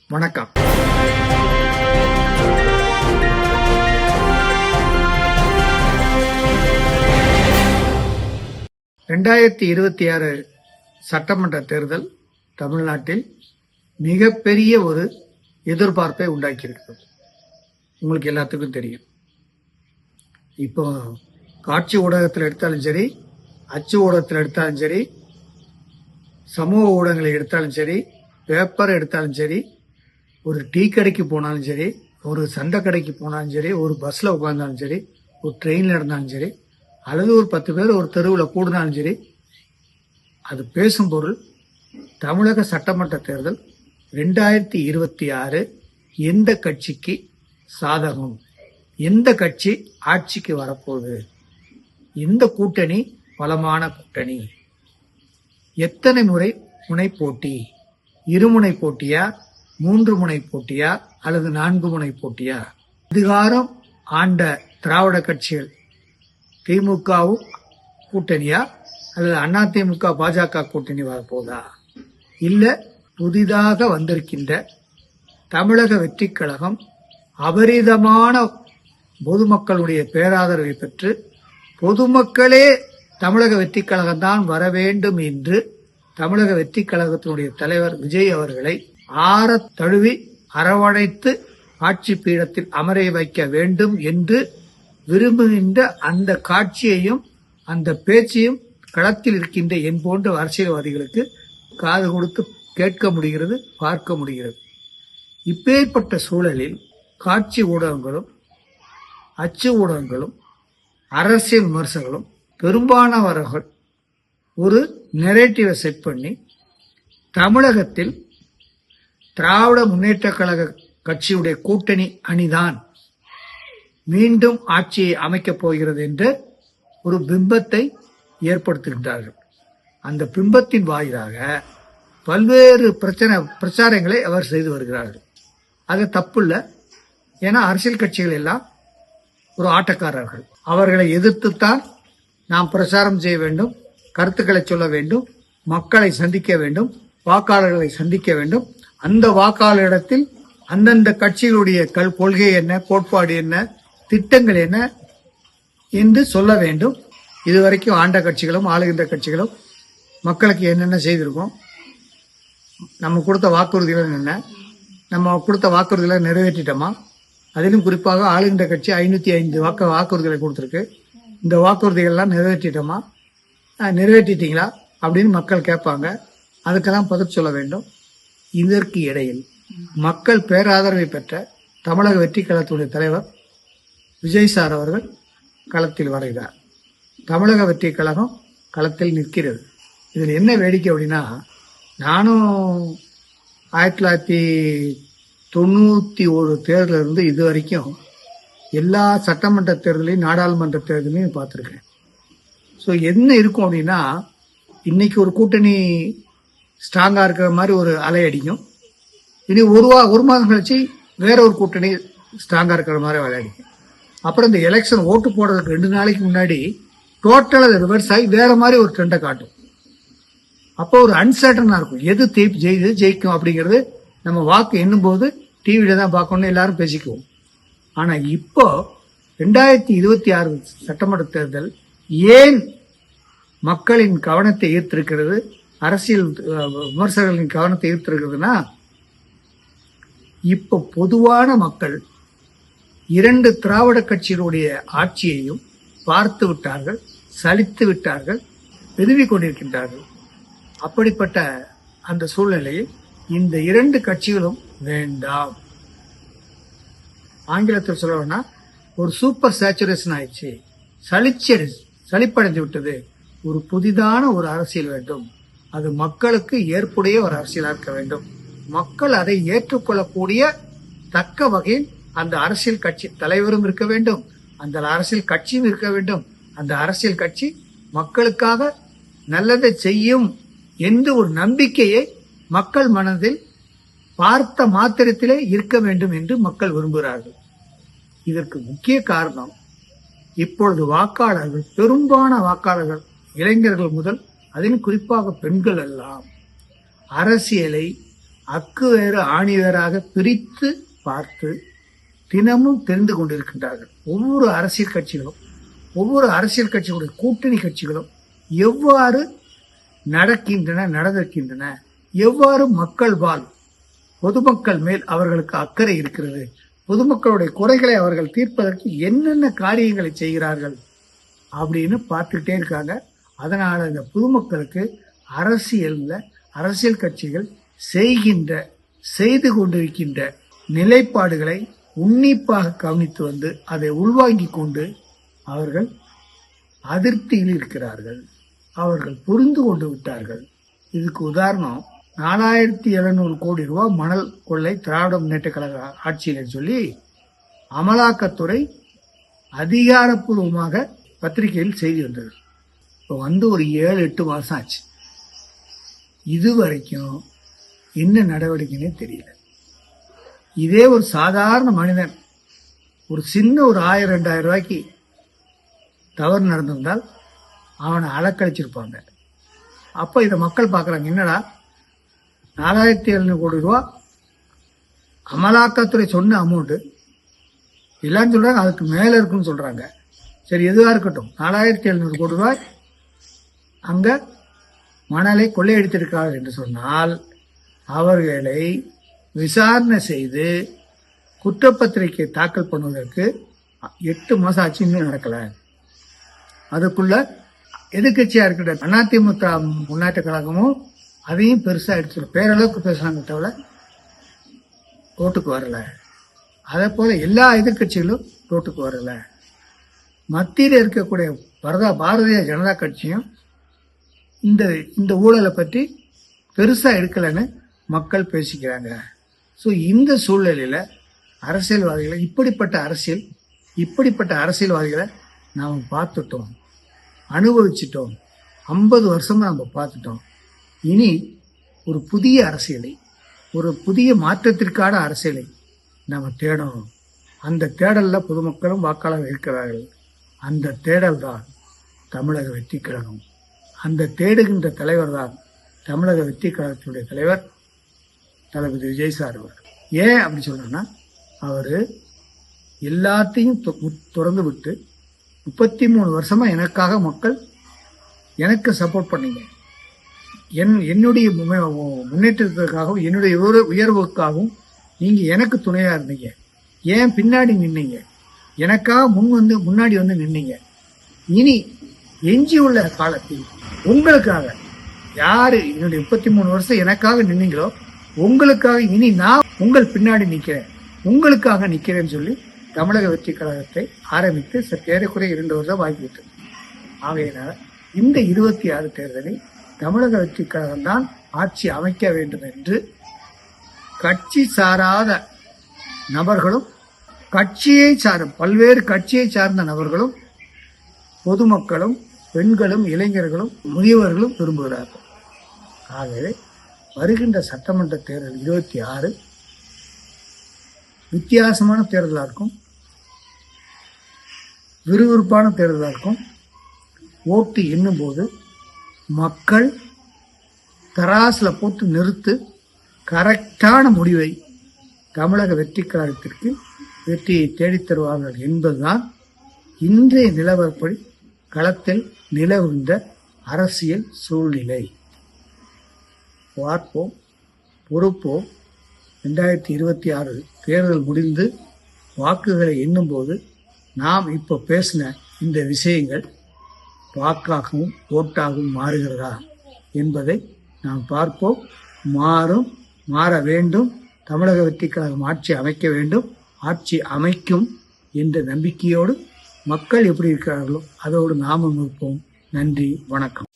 வணக்கம். (2026) சட்டமன்ற தேர்தல் தமிழ்நாட்டில் மிகப்பெரிய ஒரு எதிர்பார்ப்பை உண்டாக்கியிருக்கிறது. உங்களுக்கு எல்லாத்துக்கும் தெரியும். இப்போ காட்சி ஊடகத்தில் எடுத்தாலும் சரி, அச்சு ஊடகத்தில் எடுத்தாலும் சரி, சமூக ஊடகங்களை எடுத்தாலும் சரி, பேப்பர் எடுத்தாலும் சரி, ஒரு டீ கடைக்கு போனாலும் சரி, ஒரு சண்டை கடைக்கு போனாலும் சரி, ஒரு பஸ்ல உட்கார்ந்தாலும் சரி, ஒரு ட்ரெயின்ல இருந்தாலும் சரி, அல்லது ஒரு 10 பேர் ஒரு தெருவில் கூடினாலும் சரி, அது பேசும் பொருள் தமிழக சட்டமன்ற தேர்தல் 2026 எந்த கட்சிக்கு சாதகம், எந்த கட்சி ஆட்சிக்கு வரப்போகுது, எந்த கூட்டணி பலமான கூட்டணி, எத்தனை முனை போட்டி, இருமுனை போட்டியா, 3 முனை போட்டியா, அல்லது 4 முனை போட்டியா, அதிகாரம் ஆண்ட திராவிட கட்சிகள் திமுகவும் கூட்டணியா, அல்லது அதிமுக பாஜக கூட்டணி வரப்போதா, இல்ல புதிதாக வந்திருக்கின்ற தமிழக வெற்றி கழகம் அபரிதமான பொதுமக்களுடைய பேராதரவை பெற்று பொதுமக்களே தமிழக வெற்றி கழகம் தான் வர வேண்டும் என்று தமிழக வெற்றி கழகத்தினுடைய தலைவர் விஜய் அவர்களை ஆறத் தழுவி அரவணைத்து ஆட்சி பீடத்தில் அமர வைக்க வேண்டும் என்று விரும்புகின்ற அந்த காட்சியையும் அந்த பேச்சையும் களத்தில் இருக்கின்ற என் போன்ற அரசியல்வாதிகளுக்கு காது கொடுத்து கேட்க முடிகிறது, பார்க்க முடிகிறது. இப்பேற்பட்ட சூழலில் காட்சி ஊடகங்களும் அச்சு ஊடகங்களும் அரசியல் விமர்சகர்களும் பெரும்பாலானவர்கள் ஒரு நெரேட்டிவை செட் பண்ணி தமிழகத்தில் திராவிட முன்னேற்ற கழக கட்சியுடைய கூட்டணி அணிதான் மீண்டும் ஆட்சியை அமைக்கப் போகிறது என்ற ஒரு பிம்பத்தை ஏற்படுத்துகின்றார்கள். அந்த பிம்பத்தின் வாயிலாக பல்வேறு பிரச்சாரங்களை அவர் செய்து வருகிறார்கள். அது தப்பு இல்லை. ஏன்னா அரசியல் கட்சிகள் எல்லாம் ஒரு ஆட்டக்காரர்கள். அவர்களை எதிர்த்துத்தான் நாம் பிரச்சாரம் செய்ய வேண்டும், கருத்துக்களை சொல்ல வேண்டும், மக்களை சந்திக்க வேண்டும், வாக்காளர்களை சந்திக்க வேண்டும். அந்த வாக்காளரிடத்தில் அந்தந்த கட்சிகளுடைய கொள்கை என்ன, கோட்பாடு என்ன, திட்டங்கள் என்ன என்று சொல்ல வேண்டும். இதுவரைக்கும் ஆண்ட கட்சிகளும் ஆளுகின்ற கட்சிகளும் மக்களுக்கு என்னென்ன செய்திருக்கோம், நம்ம கொடுத்த வாக்குறுதிகள் என்ன, நம்ம கொடுத்த வாக்குறுதிகளை நிறைவேற்றிட்டோமா, அதிலும் குறிப்பாக ஆளுகின்ற கட்சி 505 வாக்குறுதிகளை கொடுத்திருக்கு. இந்த வாக்குறுதிகள்லாம் நிறைவேற்றிட்டோமா, நிறைவேற்றிட்டீங்களா அப்படின்னு மக்கள் கேட்பாங்க. அதுக்கெல்லாம் பதில் சொல்ல வேண்டும். இதற்கு இடையில் மக்கள் பேராதரவை பெற்ற தமிழக வெற்றி கழகத்துடைய தலைவர் விஜய் சார் அவர்கள் களத்தில் வருகிறார். தமிழக வெற்றி கழகம் களத்தில் நிற்கிறது. இதில் என்ன வேடிக்கை அப்படின்னா, நானும் 1991 தேர்தலிருந்து இது வரைக்கும் எல்லா சட்டமன்ற தேர்தலையும் நாடாளுமன்ற தேர்தலையும் பார்த்துருக்கேன். ஸோ என்ன இருக்கும் அப்படின்னா, இன்னைக்கு ஒரு கூட்டணி ஸ்ட்ராங்கா இருக்கிற மாதிரி ஒரு அலை அடிக்கும். இனி ஒரு மாதம் கழிச்சு வேற ஒரு கூட்டணி ஸ்ட்ராங்கா இருக்கிற மாதிரி அலை அடிக்கும். அப்புறம் இந்த எலெக்ஷன் ஓட்டு போடுறதுக்கு 2 நாளைக்கு முன்னாடி டோட்டலா ரிவர்ஸ் ஆகி வேற மாதிரி ஒரு ட்ரெண்டை காட்டும். அப்போ ஒரு அன்சர்டனா இருக்கும், எது ஜெயிக்கும் அப்படிங்கிறது நம்ம வாக்கு எண்ணும் போது டிவியில தான் பார்க்கணும்னு எல்லாரும் பேசிக்குவோம். ஆனா இப்போ 2026 சட்டமன்ற தேர்தல் ஏன் மக்களின் கவனத்தை ஈர்த்திருக்கிறது, அரசியல் விமர்சகர்களின் கவனத்தை ஈர்த்திருக்கிறதுனா, இப்போ பொதுவான மக்கள் 2 திராவிட கட்சிகளுடைய ஆட்சியையும் பார்த்து விட்டார்கள், சலித்து விட்டார்கள், விரும்பிக் கொண்டிருக்கின்றார்கள். அப்படிப்பட்ட அந்த சூழ்நிலையில் இந்த 2 கட்சிகளும் வேண்டாம். ஆங்கிலத்தில் சொல்லணும்னா ஒரு சூப்பர் சேச்சுரேஷன் ஆயிடுச்சு, சலிப்படைந்து விட்டது. ஒரு புதிதான ஒரு அரசியல் வேண்டும். அது மக்களுக்கு ஏற்புடைய ஒரு அரசியலாக இருக்க வேண்டும். மக்கள் அதை ஏற்றுக்கொள்ளக்கூடிய தக்க வகையில் அந்த அரசியல் கட்சி தலைவரும் இருக்க வேண்டும், அந்த அரசியல் கட்சியும் இருக்க வேண்டும். அந்த அரசியல் கட்சி மக்களுக்காக நல்லதை செய்யும் என்று ஒரு நம்பிக்கையை மக்கள் மனதில் பார்த்த மாத்திரத்திலே இருக்க வேண்டும் என்று மக்கள் விரும்புகிறார்கள். இதற்கு முக்கிய காரணம், இப்பொழுது வாக்காளர்கள், பெரும்பாலான வாக்காளர்கள், இளைஞர்கள் முதல் அதிலும் குறிப்பாக பெண்கள் எல்லாம் அரசியலை அக்கு வேறு ஆணி வேறாக பிரித்து பார்த்து தினமும் தெரிந்து கொண்டிருக்கின்றார்கள். ஒவ்வொரு அரசியல் கட்சிகளுடைய கூட்டணி கட்சிகளும் எவ்வாறு நடந்திருக்கின்றன, எவ்வாறு பொதுமக்கள் மேல் அவர்களுக்கு அக்கறை இருக்கிறது, பொதுமக்களுடைய குறைகளை அவர்கள் தீர்ப்பதற்கு என்னென்ன காரியங்களை செய்கிறார்கள் அப்படின்னு பார்த்துக்கிட்டே இருக்காங்க. அதனால இந்த பொதுமக்களுக்கு அரசியல் கட்சிகள் செய்து கொண்டிருக்கின்ற நிலைப்பாடுகளை உன்னிப்பாக கவனித்து வந்து அதை உள்வாங்கிக் கொண்டு அவர்கள் அதிருப்தியில் இருக்கிறார்கள். அவர்கள் புரிந்து கொண்டு விட்டார்கள். இதுக்கு உதாரணம் 4700 கோடி ரூபாய் மணல் கொள்ளை திராவிட முன்னேற்ற கழக ஆட்சியில் சொல்லி அமலாக்கத்துறை அதிகாரப்பூர்வமாக பத்திரிகையில் செய்தி வந்தது. இப்போ ஒரு 7-8 மாசம் ஆச்சு. இதுவரைக்கும் என்ன நடவடிக்கைன்னே தெரியல. இதே ஒரு சாதாரண மனிதன் ஒரு சின்ன ஒரு 1000-2000 ரூபாய்க்கு தவறு நடந்திருந்தால் அவனை அலக்கழிச்சிருப்பாங்க. அப்போ இதை மக்கள் பார்க்குறாங்க, என்னடா 4700 கோடி ரூபா அமலாக்கத்துறை சொன்ன அமௌண்ட்டு எல்லாரும் சொல்றாங்க அதுக்கு மேலே இருக்குன்னு சொல்றாங்க. சரி, எதுவாக இருக்கட்டும், 4700 கோடி ரூபாய் அங்க மணலை கொள்ளையடித்திருக்கிறார்கள் என்று சொன்னால் அவர்களை விசாரணை செய்து குற்றப்பத்திரிகை தாக்கல் பண்ணுவதற்கு 8 மாசம் ஆச்சு, இன்னும் நடக்கல. அதுக்குள்ள எதிர்கட்சியா இருக்கிற அதிமுக முன்னேற்ற கழகமும் அதையும் பெருசா எடுத்து பேரளவுக்கு பேசுறாங்க, தவிர ரோட்டுக்கு வரல. அதே போல எல்லா எதிர்கட்சிகளும் ரோட்டுக்கு வரல. மத்தியில் இருக்கக்கூடிய பாரதிய ஜனதா கட்சியும் இந்த ஊழலை பற்றி பெருசா எடுக்கலன்னு மக்கள் பேசிக்கிறாங்க. ஸோ இந்த சூழ்நிலையில அரசியல்வாதிகளை இப்படிப்பட்ட அரசியல்வாதிகளை நாம் பார்த்துட்டோம், அனுபவிச்சிட்டோம். 50 வருஷமா நம்ம பார்த்துட்டோம். இனி ஒரு புதிய மாற்றத்திற்கான அரசியலை நம்ம தேடணும். அந்த தேடல்ல பொதுமக்களும் வாக்காளர் இருக்கிறார்கள். அந்த தேடல் தான் தமிழக வெற்றி கழகம். அந்த தேடுகின்ற தலைவர் தான் தமிழக வெற்றி கழகத்தினுடைய தலைவர் தளபதி விஜய் சார் அவர்கள். ஏன் அப்படி சொல்றேன்னா, அவரு எல்லாத்தையும் திறந்து விட்டு 33 வருஷமா எனக்காக மக்கள் எனக்கு சப்போர்ட் பண்ணீங்க, என்னுடைய முன்னேற்றத்திற்காகவும் என்னுடைய உயர்வுக்காகவும் நீங்க எனக்கு துணையா இருந்தீங்க, ஏன் பின்னாடி நின்னீங்க, எனக்காக முன்னாடி வந்து நின்னீங்க. இனி எஞ்சியுள்ள காலத்தில் உங்களுக்காக யாரு என்னுடைய 33 வருஷம் எனக்காக நின்னீங்களோ உங்களுக்காக இனி நான் உங்கள் பின்னாடி உங்களுக்காக நிக்கிறேன்னு சொல்லி தமிழக வெற்றி கழகத்தை ஆரம்பித்து ஏறக்குறைய 2 வருஷம் ஆகிவிட்டது. ஆகையினால இந்த 26 தேர்தலில் தமிழக வெற்றி கழகம் தான் ஆட்சி அமைக்க வேண்டும் என்று கட்சி சாராத நபர்களும் பல்வேறு கட்சியை சார்ந்த நபர்களும் பொதுமக்களும் பெண்களும் இளைஞர்களும் முதியவர்களும் விரும்புகிறார்கள். ஆகவே வருகின்ற சட்டமன்ற தேர்தல் 26 வித்தியாசமான தேர்தலாக இருக்கும், விறுவிறுப்பான தேர்தலாக இருக்கும். ஓட்டு எண்ணும் போது மக்கள் தராசுல போட்டு நிறுத்து கரெக்டான முடிவை தமிழக வெற்றி கழகத்திற்கு வெற்றியை தேடித் தருவார்கள் என்பதுதான் இன்றைய நிலவரப்படி களத்தில் நிலவுகின்ற அரசியல் சூழ்நிலை. பார்ப்போம், பொறுப்போம். 2026 தேர்தல் முடிந்து வாக்குகளை எண்ணும் போது நாம் இப்போ பேசின இந்த விஷயங்கள் வாக்காகவும் ஓட்டாகவும் மாறுகிறதா என்பதை நாம் பார்ப்போம். மாற வேண்டும். தமிழக வெற்றி கழகம் ஆட்சி அமைக்க வேண்டும், ஆட்சி அமைக்கும் என்ற நம்பிக்கையோடு மக்கள் எப்படி இருக்கிறார்களோ அதோடு நாமும் இருப்போம். நன்றி, வணக்கம்.